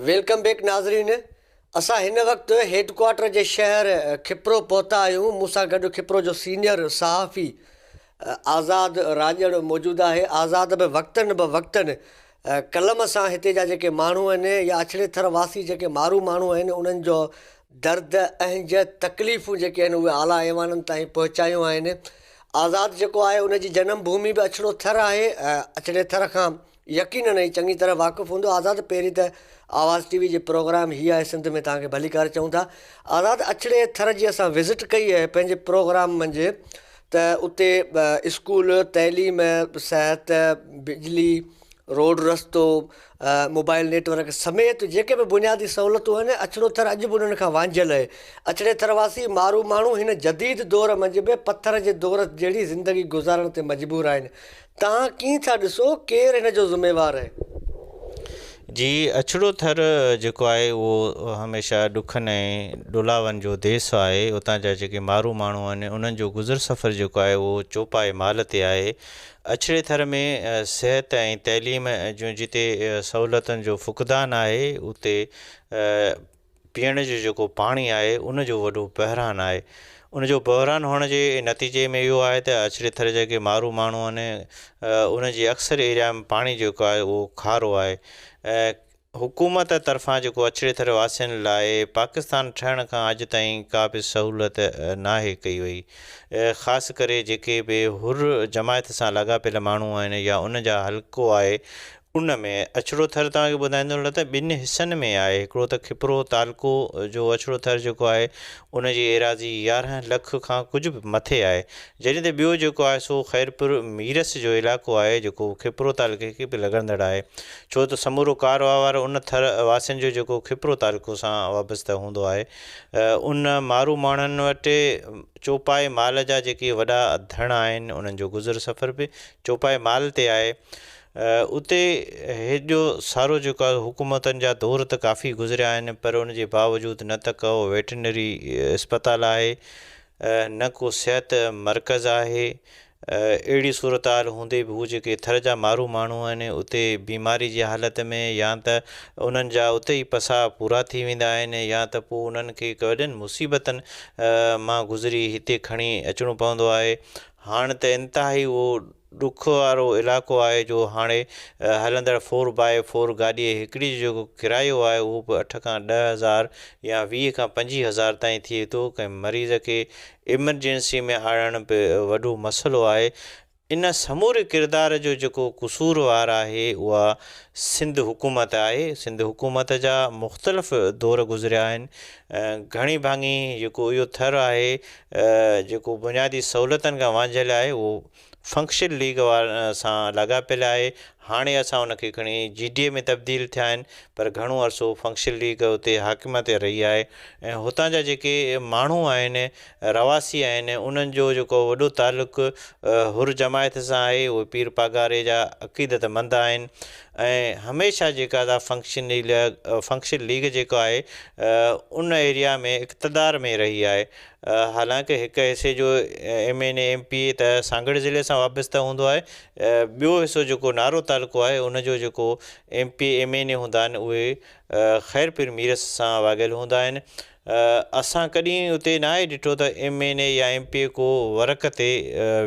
Welcome back नाज़रीन। असां हिन वक़्तु हेडक्वार्टर जे शहर खिप्रो पहुता आहियूं। मूंसां गॾु खिप्रो जो सीनियर सहाफ़ी आज़ाद राॼण मौजूदु आहे। आज़ाद बि वक़्तनि कलम सां हिते जा जेके माण्हू आहिनि या अछड़े थर वासी जेके मारू माण्हू आहिनि उन्हनि जो दर्द अंज तकलीफ़ूं जेके आहिनि उहे आला ऐवाननि ताईं पहुचायूं आहिनि। आज़ाद जेको आहे उनजी जनम भूमि बि अछड़ो थर आहे। अछड़े थर खां यकीनन ई चङी तरह वाक़ुफ़ु हूंदो। आज़ाद पहिरीं त आवाज़ टीवी जे प्रोग्राम हीअ आहे सिंध में तव्हांखे भली कार चऊं था। आज़ाद अछड़े थर जी असां विज़िट कई आहे पंहिंजे प्रोग्राम मंझि त उते स्कूल तइलीम सिहत बिजली रोड रस्तो मोबाइल नेटवर्क समेत जेके बि बुनियादी सहूलियतूं आहिनि अछड़ो थर अॼु बि उन्हनि खां वांझियल आहे। अछड़े थर वासी मारू माण्हू हिन जदीद दौर मंझि बि पथर जे दौर जहिड़ी ज़िंदगी गुज़ारण ते मजबूर आहिनि। तव्हां कीअं था ॾिसो, केरु हिन जो ज़िम्मेवारु आहे? जी, अछड़ो थर जेको आहे उहो हमेशह ॾुखनि ऐं ॾुलावनि जो देस आहे। उतां जा जेके मारू माण्हू आहिनि उन्हनि जो गुज़र सफ़र जेको आहे उहो चौपाए माल ते आहे। अछड़े थर में सिहत ऐं तइलीम जूं जिते सहूलियतुनि जो फुक़दान आहे उते पीअण जो जेको पाणी आहे उनजो वॾो बहिरान आहे। उनजो बहिरान हुअण जे नतीजे में इहो आहे त अछड़े थर जेके मारू माण्हू आहिनि उनजी अक्सर एरिया में पाणी जेको आहे उहो खारो आहे। हुकूमत तरफ़ां जेको अछड़े थर वासियुनि लाइ पाकिस्तान ठहण खां अॼु ताईं का बि सहूलियत नाहे कई वई। ख़ासि करे जेके बि हुर जमायत सां लाॻापियल माण्हू आहिनि या उन जा हल्को आहे उन में अछड़ो थर तव्हांखे ॿुधाईंदो त ॿिनि हिसनि में आहे। हिकिड़ो त खिप्रो तालको जो अछड़ो थर जेको आहे उनजी एराज़ी 11 लख खां कुझु बि मथे आहे। जॾहिं त ॿियो जेको आहे सो ख़ैरपुर मीरस जो इलाइक़ो आहे जेको खिप्रो तालके खे बि लॻंदड़ आहे। छो त समूरो कारोबार उन थर वासियुनि जो जेको खिप्रो तालको सां वाबस्तु हूंदो आहे। उन मारू माण्हुनि वटि चौपाए माल जा जेके वॾा धण आहिनि उन्हनि जो गुज़र सफ़र बि चौपाए माल ते आहे। उते हेॾो सारो जेको आहे हुकूमतनि जा दौर त काफ़ी गुज़रिया आहिनि पर उन जे बावजूदु न त को वेटनरी इस्पताल आहे न को सिहत मर्कज़ आहे। अहिड़ी सूरत हाल हूंदे बि हू जेके थर जा मारू माण्हू आहिनि उते बीमारी जी हालति में या त उन्हनि जा उते ई पसा पूरा थी वेंदा आहिनि या त पोइ उन्हनि खे वॾनि मुसीबतनि मां गुज़री हिते खणी अचिणो पवंदो आहे। हाणे त इंतिहाई उहो ॾुख वारो इलाइक़ो आहे जो हाणे हलंदड़ 4x4 गाॾीअ हिकिड़ी जेको किरायो आहे उहो बि 8 खां 10 हज़ार या 20 खां 25 हज़ार ताईं थिए थो। कंहिं मरीज़ खे इमरजेंसी में आणणु बि वॾो मसइलो आहे। इन समूरे किरदार जो जेको क़सूरवार आहे उहा सिंध हुकूमत आहे। सिंध हुकूमत जा मुख़्तलिफ़ दौर गुज़रिया आहिनि। घणी भाङी जेको इहो थर आहे जेको बुनियादी सहूलियतनि खां वांझियल आहे उहो फंक्शन लीग वारनि सां लाॻापियल आहे। हाणे असां उनखे खणी GDA में तब्दील थिया आहिनि पर घणो अरसो फंक्शन लीग उते हाकिम ते रही आहे। ऐं हुतां जा जेके माण्हू आहिनि रवासी आहिनि उन्हनि जो जेको वॾो तालुक़ु हुर जमायत सां आहे। उहे पीर पागारे जा अक़ीदतमंद आहिनि ऐं हमेशह जेका फंक्शन लीग जेको आहे उन एरिया में इक़्तिदार में रही आहे। हालांकि हिकु हिसे जो MNA MP त सांगड़ ज़िले सां वाबस्तु हूंदो आहे। ॿियो हिसो जेको नारो तालुको आहे उनजो जेको MP MNA हूंदा आहिनि उहे ख़ैरपुर मीरस सां वाॻियल हूंदा आहिनि। असां कॾहिं उते न आहे ॾिठो त MNA या MP को वर्क ते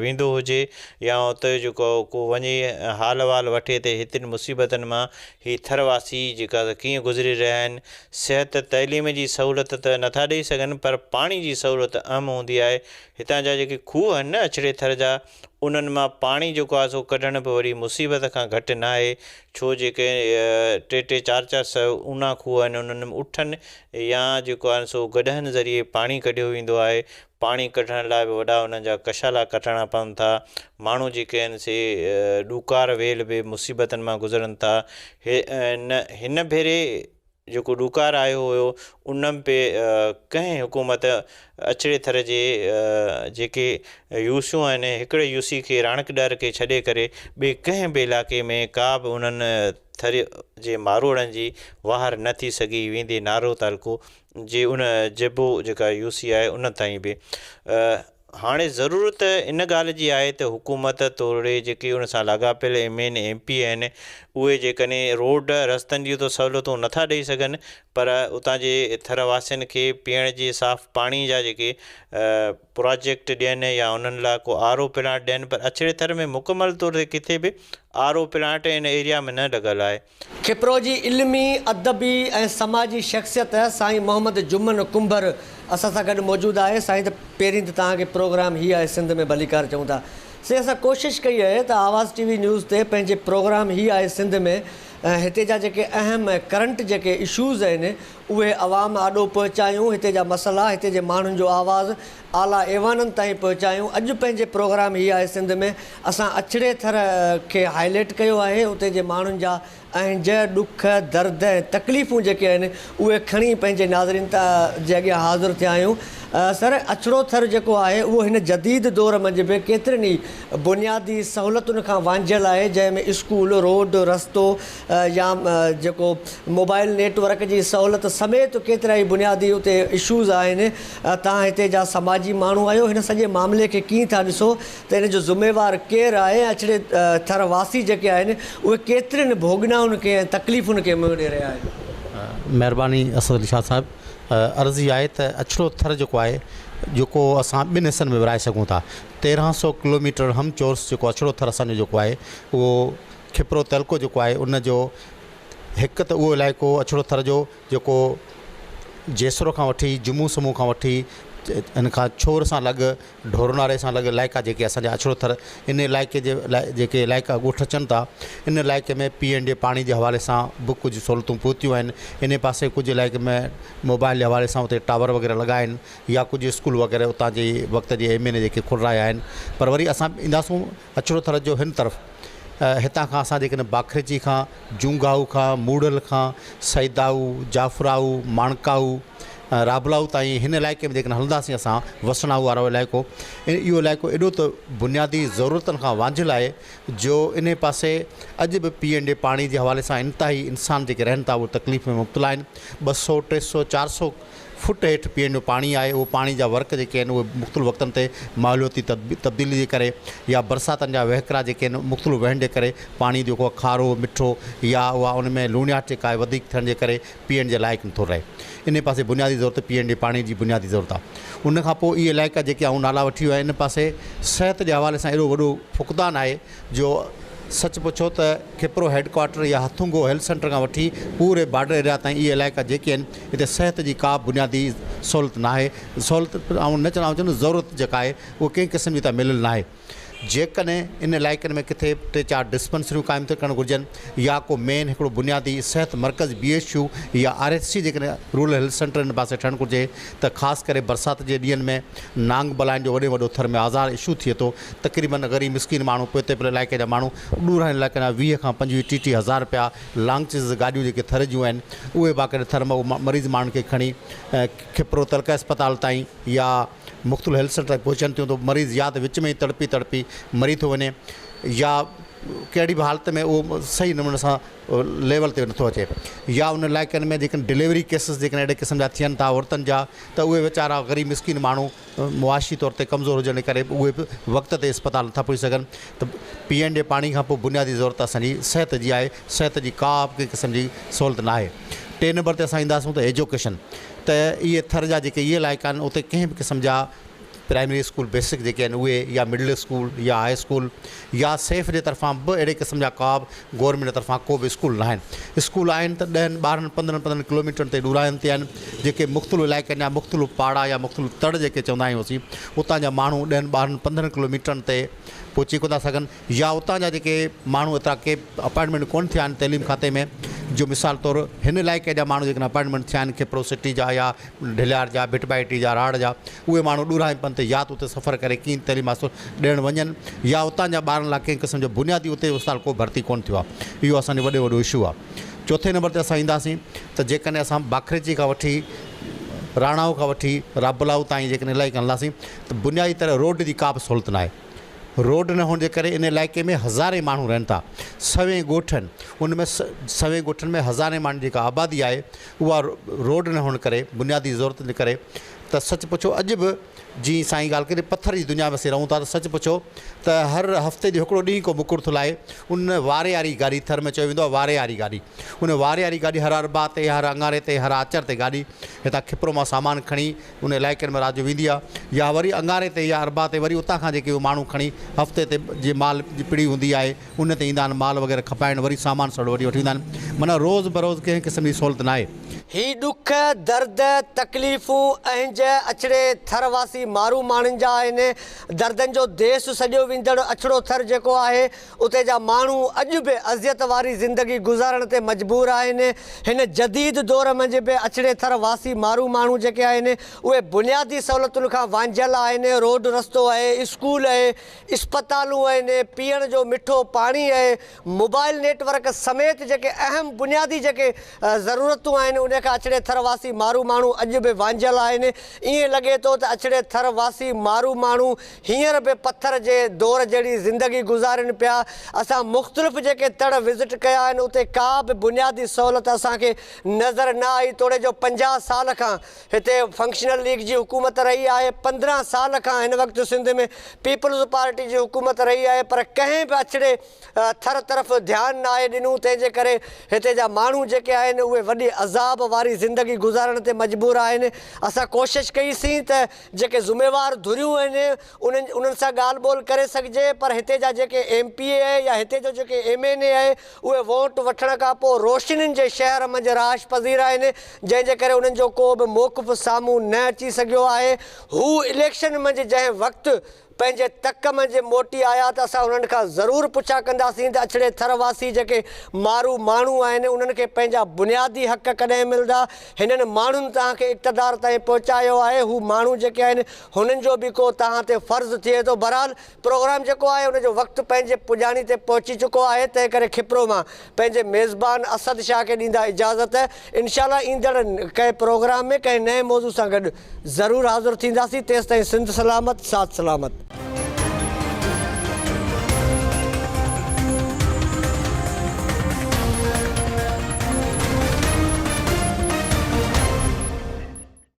वेंदो हुजे या उते जेको को वञी हाल वाल वठे त हितनि मुसीबतनि मां ही थरवासी जेका त कीअं गुज़री रहिया आहिनि। सिहत तइलीम जी सहूलियत त नथा ॾेई सघनि पर पाणी जी सहूलियत अहम हूंदी आहे। हितां जा जेके खूह आहिनि न अछड़े थर जा उन्हनि मां पाणी जेको आहे सो कढण बि वरी मुसीबत खां घटि न आहे। छो जेके 3-3, 4-4 ऊना खूह आहिनि उन्हनि में उठनि या जेको आहे सो गॾहनि ज़रिए पाणी कढियो वेंदो आहे। पाणी कढण लाइ बि वॾा उन्हनि जा कशाला कटणा पवनि था। माण्हू जेके आहिनि से ॾुकार वेल बि मुसीबतनि मां गुज़रनि था। हिन भेरे जेको ॾुकार आयो हुयो उन में बि कंहिं हुकूमत अछड़े थर जे जेके यूसियूं आहिनि हिकिड़े UC खे राणकॾर खे छॾे करे ॿिए कंहिं बि इलाइक़े में का बि उन्हनि थर जे मारोड़नि जी वाहर न थी सघी वेंदे नारो तालको जे उन जेबो जेका UC आहे उन ताईं बि। हाणे ज़रूरत इन ॻाल्हि जी आहे त हुकूमत तोड़े जेके उन सां लाॻापियल एम पी आहिनि उहे जेकॾहिं रोड रस्तनि जी त सहूलियतूं नथा ॾेई सघनि पर उतां जे थर वासियुनि खे पीअण जी साफ़ पाणी जा जेके प्रोजेक्ट ॾियनि या उन्हनि लाइ को RO प्लांट ॾियनि पर अछड़े थर में मुकमल तौर ते किथे बि RO प्लांट इन एरिया में न लॻल आहे। खिप्रो जी इल्मी अदबी ऐं समाजी शख़्सियत साईं मोहम्मद जुमन कुंभर असां सां गॾु मौजूदु आहे। साईं त पहिरीं त तव्हांखे प्रोग्राम हीअ आहे सिंध में भलीकार चऊं था। से असां कोशिशि कई आहे त आवाज़ TV न्यूज़ ते पंहिंजे प्रोग्राम हीअ आहे सिंध में हिते जा जेके अहम करंट जेके इशूज़ आहिनि उहे अवाम आॾो पहुचायूं, हिते जा मसइला, हिते जे माण्हुनि जो आवाज़ु आला ऐवाननि ताईं पहुचायूं। अॼु पंहिंजे प्रोग्राम हीअ आहे सिंध में असां अछड़े थर खे हाईलाइट कयो आहे, उते जे माण्हुनि जा अंज ॾुख दर्द ऐं तकलीफ़ूं जेके आहिनि उहे खणी पंहिंजे नाज़रीन जे अॻियां हाज़िर थिया आहियूं। सर, अछड़ो थर जेको आहे उहो हिन जदीद दौर मंझि बि केतिरनि ई बुनियादी सहूलियतुनि खां वांझियल आहे, जंहिंमें स्कूल, रोड, रस्तो या जेको मोबाइल नेटवर्क जी सहूलियत समेत केतिरा ई बुनियादी उते इशूज़ आहिनि। तव्हां हिते जा समाजी माण्हू आहियो, हिन सॼे मामले खे कीअं था ॾिसो त हिन जो ज़िम्मेवारु केरु आहे? अछड़े थर वासी जेके आहिनि उहे केतिरनि भोगनाउनि खे ऐं तकलीफ़ुनि खे मुंहुं ॾेई रहिया आहिनि? महिरबानी असद अली शाह साहिबु। अर्ज़ी आहे त अछड़ो थर जेको आहे जेको असां ॿिनि हिसनि में विराए सघूं था। 1300 किलोमीटर हमचोर्स जेको अछड़ो थर असांजो जेको आहे उहो खिप्रो तइलको जेको आहे उनजो हिकु त उहो इलाइक़ो अछड़ो थर जो जेको जेसरो खां वठी जम्मू समूह खां वठी इन खां छोर सां लॻ ढोरनारे सां लॻ इलाइक़ा जेके असांजा अछड़ो थर इन इलाइक़े जे जेके इलाइक़ा ॻोठ अचनि था इन इलाइक़े में पीएनडी पाणी जे हवाले सां बि कुझु सहूलियतूं पहुतियूं आहिनि। इन पासे कुझु इलाइक़े में मोबाइल जे हवाले सां उते टावर वग़ैरह लॻा आहिनि या कुझु स्कूल वग़ैरह उतां जी वक़्त जे MNA जेके खुलराया आहिनि। पर वरी असां ईंदासूं अछड़ो थर जो हिन तरफ़ हितां खां असां जेकॾहिं बाखरेची खां जूंगाऊ खां मूड़ल खां सईदाऊ जाफराऊ माणकाऊ राबलाऊ ताईं हिन इलाइक़े में जेकॾहिं हलंदासीं असां वसणाऊ वारो इलाइक़ो इहो इलाइक़ो एॾो त बुनियादी ज़रूरतनि खां वांझियल आहे जो इन पासे अॼु बि पीएनडी पाणी जे हवाले सां इंतिहाई इंसान जेके रहनि था उहे तकलीफ़ में मुब्तला आहिनि। 200, 300, 400 फुट हेठि पीअण जो पाणी आहे। उहो पाणी जा वर्क जेके आहिनि उहे मुख़्तलिफ़ वक़्तनि ते माहौलियाती तब्दीली जे करे या बरसातनि जा वहिकरा जेके आहिनि मुख़्तलिफ़ वहण जे करे पाणी जेको खारो मिठो या उहा उन में लूणियाट जेका आहे वधीक थियण जे करे पीअण जे लाइक़ु नथो रहे। इन पासे बुनियादी ज़रूरत पीएनडी पाणी जी बुनियादी ज़रूरत आहे। उन खां पोइ इहे इलाइक़ा जेके आऊं नाला वठी वियो आहे इन पासे सिहत जे हवाले सां एॾो वॾो फुक़दान आहे जो सच पुछो त खिप्रो हेडक्वार्टर या हथुंगो हेल्थ सेंटर खां वठी पूरे बॉर्डर एरिया ताईं इहे इलाइक़ा जेके आहिनि हिते सिहत जी का बुनियादी सहूलियत न आहे। सहूलियत ऐं न चवंदा ज़रूरत जेका आहे उहा कंहिं क़िस्म जी त मिलियल न आहे। जेकॾहिं इन इलाइक़नि में किथे 3-4 डिस्पेंसरियूं क़ाइमु करणु घुरिजनि या को मेन हिकिड़ो बुनियादी सिहत मर्कज़ BHU या RHC जेकॾहिं रूरल हेल्थ सेंटर इन पासे ठहणु घुरिजे त ख़ासि करे बरसाति जे ॾींहंनि में नांग बलाइनि जो वॾे वॾो थर में आज़ार इशू थिए थो। तक़रीबन ग़रीब मिसकिन माण्हू पोइ पियल इलाइक़े जा माण्हू ॾूरनि इलाइक़े जा 20 खां 25-30 हज़ार रुपया लांचेस गाॾियूं जेके थर जूं आहिनि उहे बाक़ाइदे थर में मरीज़ माण्हुनि खे खणी खिप्रो तलका अस्पताल ताईं या मुख़्तलिफ़ हेल्थ सेंटर ताईं पहुचनि थियूं त मरीज़ या त विच में ई तड़पी मरी थो वञे या कहिड़ी बि हालत में उहो सही नमूने सां लेवल ते नथो अचे या उन इलाइक़नि में जेकॾहिं डिलीवरी केसिस जेकॾहिं अहिड़े क़िस्म जा थियनि था औरतुनि जा त उहे वीचारा ग़रीब मिसकिन माण्हू मुआशी तौर ते कमज़ोर हुजण जे करे उहे बि वक़्त ते अस्पताल नथा पहुची सघनि। त पीएनडी पाणी खां पोइ बुनियादी ज़रूरत असांजी सिहत जी आहे। सिहत जी का बि कंहिं क़िस्म जी सहूलियत न आहे। 3 नंबर ते असां ईंदासूं त एजुकेशन त इहे थर जा जेके इहे इलाइक़ा आहिनि उते कंहिं बि क़िस्म जा प्राइमरी स्कूल बेसिक जेके आहिनि उहे या मिडिल स्कूल या हाई स्कूल या सेफ जे तरफ़ां बि अहिड़े क़िस्म जा का बि गवर्नमेंट जे तरफ़ां को बि स्कूल न आहिनि। स्कूल आहिनि त 10, 12, 15 किलोमीटर ते ॾूराइनि ते आहिनि जेके मुख़्तलिफ़ इलाइक़नि जा मुख़्तलिफ़ पाड़ा या मुख़्तलिफ़ तड़ जेके चवंदा आहियूं असीं उतां जा माण्हू 10, 12, 15 किलोमीटरनि ते पहुची कोन था सघनि या उतां जा जेके माण्हू एतिरा के अपॉइंटमेंट कोन थिया आहिनि तइलीम खाते में। जो मिसाल तौरु हिन इलाइक़े जा माण्हू जेके अपॉइंटमेंट थिया आहिनि खिप्रो सिटी जा या ढिलियार जा भिटबाइटी जा राड़ जा उहे माण्हू ॾूराइनि पंध या त उते सफ़र करे कीअं तइलीम हासिलु ॾियणु वञनि या उतां जा ॿारनि लाइ कंहिं क़िस्म जो बुनियादी उते उस साल को भर्ती कोन थियो आहे। इहो असांजो वॾो इशू आहे। 4 नंबर ते असां ईंदासीं त जेकॾहिं असां बाखरेची खां वठी राणाऊ खां वठी राबलाऊ ताईं जेकॾहिं इलाइक़े हलंदासीं त बुनियादी तरह रोड जी का बि सहूलियत न आहे। रोड न हुअण जे करे इन इलाइक़े में हज़ारे माण्हू रहनि था। सवें ॻोठनि उन में सवें ॻोठनि में हज़ारे माण्हुनि जेका आबादी आहे उहा रोड न हुअण करे बुनियादी ज़रूरत जे करे त सच पुछो अॼु बि जीअं साईं ॻाल्हि करे पथर जी दुनिया में असीं रहूं था त सच पुछो त हर हफ़्ते जो हिकिड़ो ॾींहुं को मुकुर थो लाहे उन वारे वारी गाॾी थर में चयो वेंदो आहे वारे वारी गाॾी उन वारे वारी गाॾी हर अरबा ते हर अंगारे ते हर आचर ते गाॾी हितां खिपरो मां सामान खणी उन इलाइक़नि में राति जो वेंदी आहे या वरी अंगारे ते या अरबा ते वरी उतां खां जेके माण्हू खणी हफ़्ते ते जीअं माल जी पिड़ी हूंदी आहे उन ते ईंदा आहिनि माल वग़ैरह खपाइण वरी सामान सड़ो वरी वठी वेंदा आहिनि माना रोज़ बरोज़ कंहिं क़िस्म जी सहूलियत न आहे ही ॾुख दर्द तकलीफ़ूं अहिंज अछड़े थरवासी मारू माण्हुनि जा आहिनि दर्दनि जो देश सॼो वेंदड़ अछड़ो थर जेको आहे उते जा माण्हू अॼु बि अज़ियत वारी ज़िंदगी गुज़ारण ते मजबूर आहिनि हिन जदीद दौर मंझि बि अछड़े थर वासी मारू माण्हू जेके आहिनि उहे बुनियादी सहूलियतुनि खां वांझियल आहिनि रोड रस्तो आहे स्कूल आहे इस्पतालूं आहिनि पीअण जो मिठो पाणी आहे मोबाइल नेटवर्क समेत जेके अहम बुनियादी जेके ज़रूरतूं आहिनि उन खां अछड़े थरवासी मारू माण्हू अॼु बि वांझियल आहिनि ईअं लॻे थो त अछड़े थरवासी मारू माण्हू हींअर बि पथर जे दौर जहिड़ी ज़िंदगी गुज़ारनि पिया असां मुख़्तलिफ़ जेके तड़ विज़िट कया आहिनि उते का बि बुनियादी सहूलियत असांखे नज़र न आई तोड़े जो 50 साल खां हिते फंक्शनल लीग जी हुकूमत रही आहे 15 साल खां हिन वक़्तु सिंध में पीपल्स पार्टी जी हुकूमत रही आहे पर कंहिं बि अछड़े थर तरफ़ ध्यानु न आहे ॾिनो तंहिंजे करे हिते जा माण्हू जेके आहिनि उहे वॾी अज़ाब वारी ज़िंदगी गुज़ारण ते मजबूर आहिनि असां कोशिशि कईसीं त जेके ज़िम्मेवार धुरियूं आहिनि उन्हनि सां ॻाल्हि ॿोल करे सघिजे पर हिते जा जेके MPA आहे या हिते जो जेके MNA आहे उहे वोट वठण खां पोइ रोशनियुनि जे शहर मंझि राश पज़ीर आहिनि जंहिंजे करे उन्हनि जो को बि मौक़िफ़ साम्हूं न अची सघियो आहे हू इलेक्शन मंझि जंहिं वक़्तु पंहिंजे तक मंझि मोटी आया त असां उन्हनि खां ज़रूरु पुछा कंदासीं त अछड़े थरवासी जेके मारू माण्हू आहिनि उन्हनि खे पंहिंजा बुनियादी हक़ कॾहिं मिलंदा हिननि माण्हुनि तव्हांखे इक़्तदार ताईं पहुचायो आहे हू माण्हू जेके आहिनि हुननि जो बि को तव्हां ते फ़र्ज़ु थिए थो बहरहाल प्रोग्राम जेको आहे उनजो वक़्तु पंहिंजे पुॼाणी ते पहुची चुको आहे तंहिं करे खिपरो मां पंहिंजे मेज़बान असद शाह खे ॾींदा इजाज़त इंशाअल्लाह ईंदड़ कंहिं प्रोग्राम में कंहिं नए मौज़ू सां गॾु ज़रूरु हाज़िर थींदासीं तेसिताईं सिंध सलामत साथ सलामत